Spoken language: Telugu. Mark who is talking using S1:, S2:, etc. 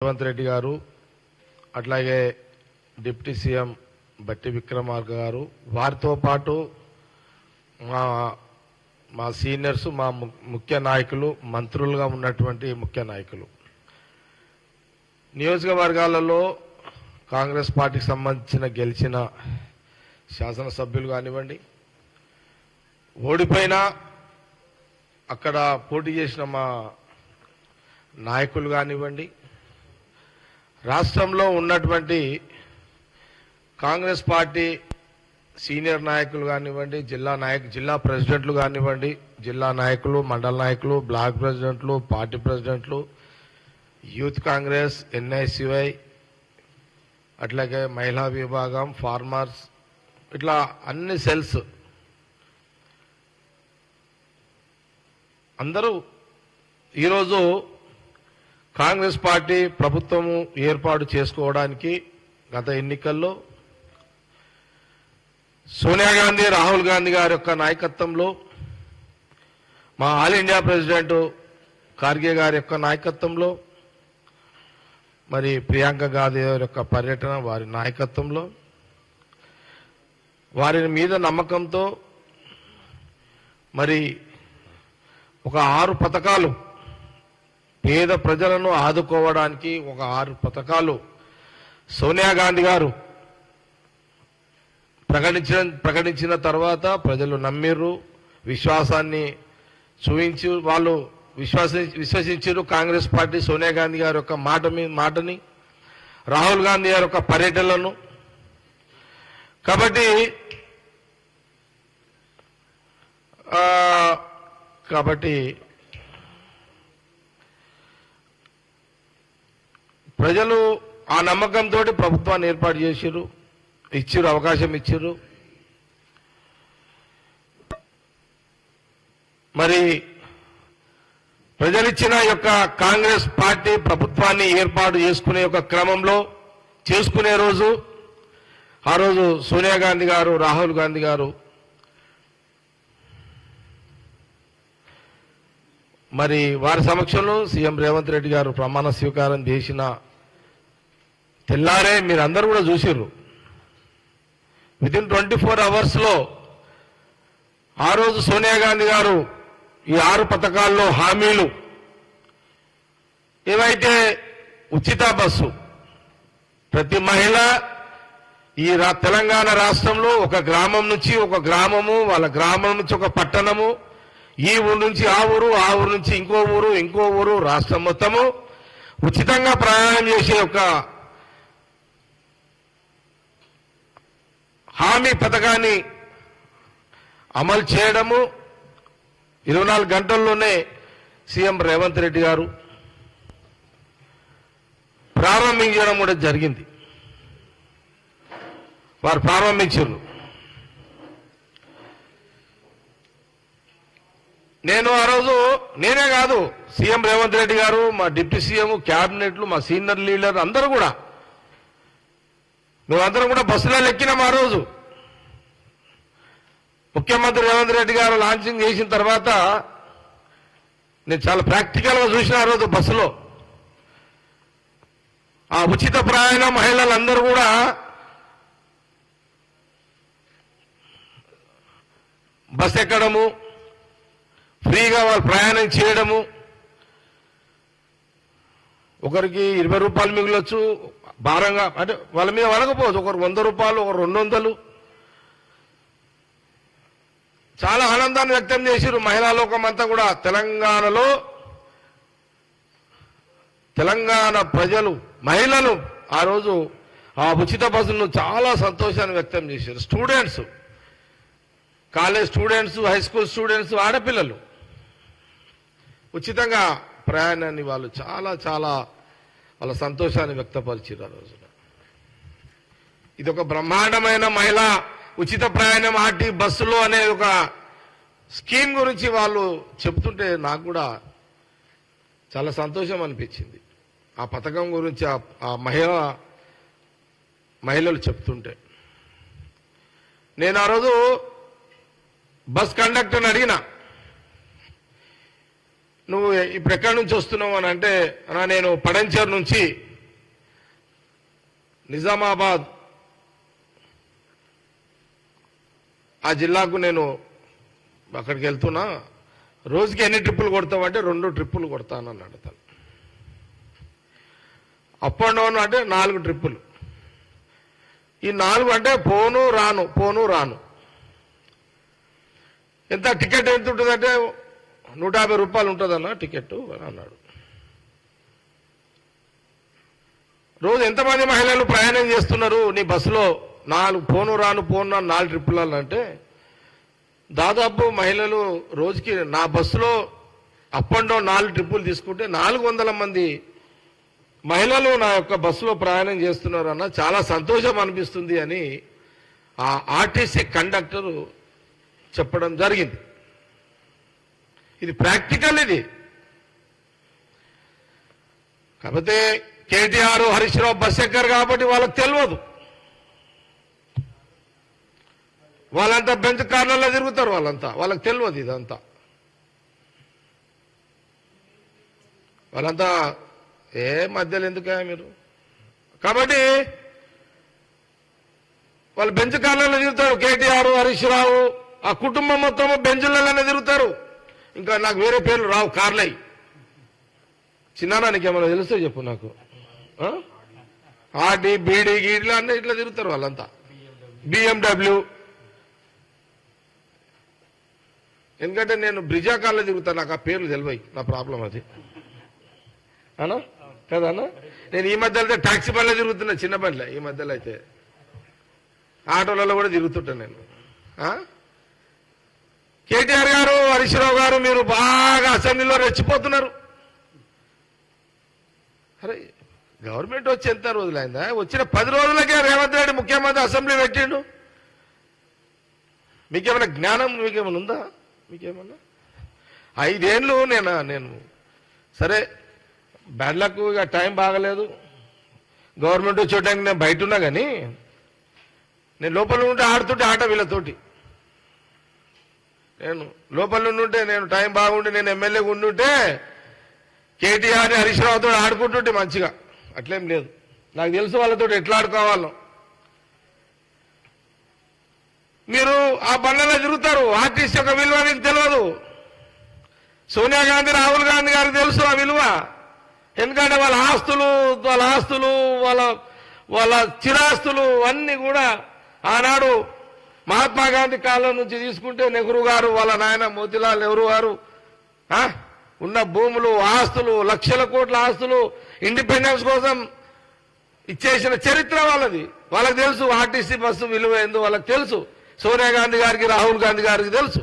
S1: రేవంత్ రెడ్డి గారు అట్లాగే డిప్యూటీ సీఎం బట్టి విక్రమార్క గారు వారితో పాటు మా సీనియర్స్ మా ముఖ్య నాయకులు మంత్రులుగా ఉన్నటువంటి ముఖ్య నాయకులు నియోజకవర్గాలలో కాంగ్రెస్ పార్టీకి సంబంధించిన గెలిచిన శాసనసభ్యులు కానివ్వండి ఓడిపోయినా అక్కడ పోటీ చేసిన మా నాయకులు కానివ్వండి రాష్ట్రంలో ఉన్నటువంటి కాంగ్రెస్ పార్టీ సీనియర్ నాయకులు కానివ్వండి జిల్లా ప్రెసిడెంట్లు కానివ్వండి జిల్లా నాయకులు మండల నాయకులు బ్లాక్ ప్రెసిడెంట్లు పార్టీ ప్రెసిడెంట్లు యూత్ కాంగ్రెస్ ఎన్ఐసివై అట్లాగే మహిళా విభాగం ఫార్మర్స్ ఇట్లా అన్ని సెల్స్ అందరూ ఈరోజు కాంగ్రెస్ పార్టీ ప్రభుత్వము ఏర్పాటు చేసుకోవడానికి గత ఎన్నికల్లో సోనియా గాంధీ రాహుల్ గాంధీ గారి యొక్క నాయకత్వంలో మా ఆల్ ఇండియా ప్రెసిడెంట్ ఖార్గే గారి యొక్క నాయకత్వంలో మరి ప్రియాంక గాంధీ గారి యొక్క పర్యటన వారి నాయకత్వంలో వారి మీద నమ్మకంతో మరి ఒక 6 పథకాలు పేద ప్రజలను ఆదుకోవడానికి ఒక 6 పథకాలు సోనియా గాంధీ గారు ప్రకటించిన తర్వాత ప్రజలు నమ్మిర్రు విశ్వాసాన్ని చూపించి వాళ్ళు విశ్వసించారు కాంగ్రెస్ పార్టీ సోనియా గాంధీ గారి యొక్క మాటని రాహుల్ గాంధీ గారి యొక్క పర్యటనలను కాబట్టి ప్రజలు ఆ నమ్మకంతో ప్రభుత్వాన్ని ఏర్పాటు చేశారు అవకాశం ఇచ్చారు మరి ప్రజలిచ్చిన యొక్క కాంగ్రెస్ పార్టీ ప్రభుత్వాన్ని ఏర్పాటు చేసుకునే యొక్క క్రమంలో చేసుకునే రోజు ఆ రోజు సోనియా గాంధీ గారు రాహుల్ గాంధీ గారు మరి వారి సమక్షంలో సీఎం రేవంత్ రెడ్డి గారు ప్రమాణ స్వీకారం చేసిన తెల్లారే మీరందరూ కూడా చూసిర్రు వితిన్ 24 అవర్స్లో ఆ రోజు సోనియా గాంధీ గారు ఈ 6 పథకాల్లో హామీలు ఏవైతే ఉచిత బస్సు ప్రతి మహిళ ఈ తెలంగాణ రాష్ట్రంలో ఒక గ్రామం నుంచి ఒక గ్రామము వాళ్ళ గ్రామం నుంచి ఒక పట్టణము ఈ ఊరు నుంచి ఆ ఊరు నుంచి ఇంకో ఊరు రాష్ట్రం మొత్తము ఉచితంగా ప్రయాణం చేసే ఒక హామీ పథకాన్ని అమలు చేయడము 24 గంటల్లోనే సీఎం రేవంత్ రెడ్డి గారు ప్రారంభించడం కూడా జరిగింది వారు ప్రారంభించారు నేను ఆ రోజు నేనే కాదు సీఎం రేవంత్ రెడ్డి గారు మా డిప్యూటీ సీఎం క్యాబినెట్లు మా సీనియర్ లీడర్ అందరూ కూడా మేమందరం కూడా బస్సులో ఎక్కినాం ఆ రోజు ముఖ్యమంత్రి రేవంత్ రెడ్డి గారు లాంచింగ్ చేసిన తర్వాత నేను చాలా ప్రాక్టికల్గా చూసిన ఆ రోజు బస్సులో ఆ ఉచిత ప్రయాణ మహిళలందరూ కూడా బస్ ఎక్కడము ఫ్రీగా వాళ్ళు ప్రయాణం చేయడము ఒకరికి 20 రూపాయలు మిగిలొచ్చు భారంగా అంటే వాళ్ళ మీద వనకపోవచ్చు ఒకరు 100 రూపాయలు ఒకరు 200 చాలా ఆనందాన్ని వ్యక్తం చేశారు మహిళా లోకం అంతా కూడా తెలంగాణ ప్రజలు మహిళలు ఆ రోజు ఆ ఉచిత బస్సును చాలా సంతోషాన్ని వ్యక్తం చేశారు students college students high school students ఆడపిల్లలు ఉచితంగా ప్రయాణాన్ని వాళ్ళు చాలా వాళ్ళ సంతోషాన్ని వ్యక్తపరిచారు ఆ రోజున ఇది ఒక బ్రహ్మాండమైన మహిళా ఉచిత ప్రయాణం ఆర్టీ బస్సులో అనే ఒక స్కీమ్ గురించి వాళ్ళు చెప్తుంటే నాకు కూడా చాలా సంతోషం అనిపించింది ఆ పథకం గురించి ఆ మహిళలు చెప్తుంటే నేను ఆ రోజు బస్ కండక్టర్ని అడిగిన నువ్వు ఇప్పుడు ఎక్కడి నుంచి వస్తున్నావు అని అంటే నేను పడంచేరు నుంచి నిజామాబాద్ ఆ జిల్లాకు నేను అక్కడికి వెళ్తున్నా. రోజుకి ఎన్ని ట్రిప్పులు కొడతావంటే 2 ట్రిప్పులు కొడతానన్నాడు తను. అప్ అండ్ డౌన్ అంటే 4 ట్రిప్పులు. ఈ 4 అంటే పోను రాను. ఎంత టికెట్ ఎంత ఉంటుందంటే 150 రూపాయలు ఉంటుందన్న టికెట్ అన్నాడు. రోజు ఎంతమంది మహిళలు ప్రయాణం చేస్తున్నారు నీ బస్సులో? 4 పోను రాను 4 ట్రిప్పులు అంటే దాదాపు మహిళలు రోజుకి నా బస్సులో అప్ అండ్ డౌన్ 4 ట్రిప్పులు తీసుకుంటే 400 మంది మహిళలు నా యొక్క బస్సులో ప్రయాణం చేస్తున్నారు అన్న. చాలా సంతోషం అనిపిస్తుంది అని ఆ ఆర్టీసీ కండక్టర్ చెప్పడం జరిగింది. ఇది ప్రాక్టికల్. ఇది కాకపోతే కేటీఆర్ హరీష్ రావు బస్ ఎక్కరు కాబట్టి వాళ్ళకి తెలియదు. వాళ్ళంతా బెంచ్ కార్లలో తిరుగుతారు. వాళ్ళకి తెలియదు ఇదంతా. వాళ్ళంతా ఏ మధ్యలో ఎందుక మీరు? కాబట్టి వాళ్ళు బెంచ్ కార్లలో తిరుగుతారు. కేటీఆర్ హరీష్ రావు ఆ కుటుంబం మొత్తం బెంచులలోనే తిరుగుతారు. ఇంకా నాకు వేరే పేర్లు రావు. కార్లై చిన్నానా నీకేమన్నా తెలుస్తే చెప్పు నాకు. ఆర్డీ బీడీ గీడ్లు అన్నీ ఇట్లా తిరుగుతారు వాళ్ళంతా. BMW. ఎందుకంటే నేను బ్రిజా కార్లో తిరుగుతాను. నాకు ఆ పేర్లు తెలివాయి. నా ప్రాబ్లం అది అనా కదా అన్న. నేను ఈ మధ్యలో అయితే టాక్సీ బండ్లో తిరుగుతున్నా. చిన్న బండ్లే. ఈ మధ్యలో అయితే ఆటోలలో కూడా తిరుగుతుంటాను నేను. కేటీఆర్ గారు హరీష్ రావు గారు మీరు బాగా అసెంబ్లీలో రెచ్చిపోతున్నారు. అరే గవర్నమెంట్ వచ్చి ఎంత రోజులైందా? వచ్చిన 10 రోజులకే రేవంత్ రెడ్డి ముఖ్యమంత్రి అసెంబ్లీ పెట్టిండు. మీకేమైనా జ్ఞానం మీకేమైనా ఉందా? మీకేమన్నా 5 ఏళ్ళు నేను సరే బ్యాడ్ లక్. ఇక టైం బాగలేదు. గవర్నమెంట్ వచ్చేటానికి నేను బయట ఉన్నా కానీ నేను లోపల ఉంటే ఆడుతుంటే ఆట వీళ్ళతోటి. నేను లోపల ఉంటే నేను టైం బాగుండి నేను ఎమ్మెల్యేగా ఉండుంటే కేటీఆర్ని హరీష్ రావుతో ఆడుకుంటుంటే మంచిగా. అట్లేం లేదు. నాకు తెలుసు వాళ్ళతో ఎట్లా ఆడుకోవాలో. మీరు ఆ బండ్లలో తిరుగుతారు. ఆర్టీసీ యొక్క విలువ మీకు తెలియదు. సోనియా గాంధీ రాహుల్ గాంధీ గారికి తెలుసు ఆ విలువ. ఎందుకంటే వాళ్ళ ఆస్తులు వాళ్ళ చిరాస్తులు అన్నీ కూడా ఆనాడు మహాత్మా గాంధీ కాలం నుంచి తీసుకుంటే నెహ్రూ గారు వాళ్ళ నాయన మోతీలాల్ నెహ్రూ గారు ఉన్న భూములు ఆస్తులు లక్షల కోట్ల ఆస్తులు ఇండిపెండెన్స్ కోసం ఇచ్చేసిన చరిత్ర వాళ్ళది. వాళ్ళకి తెలుసు ఆర్టీసీ బస్సు విలువ ఏందో వాళ్ళకి తెలుసు. సోనియా గాంధీ గారికి రాహుల్ గాంధీ గారికి తెలుసు.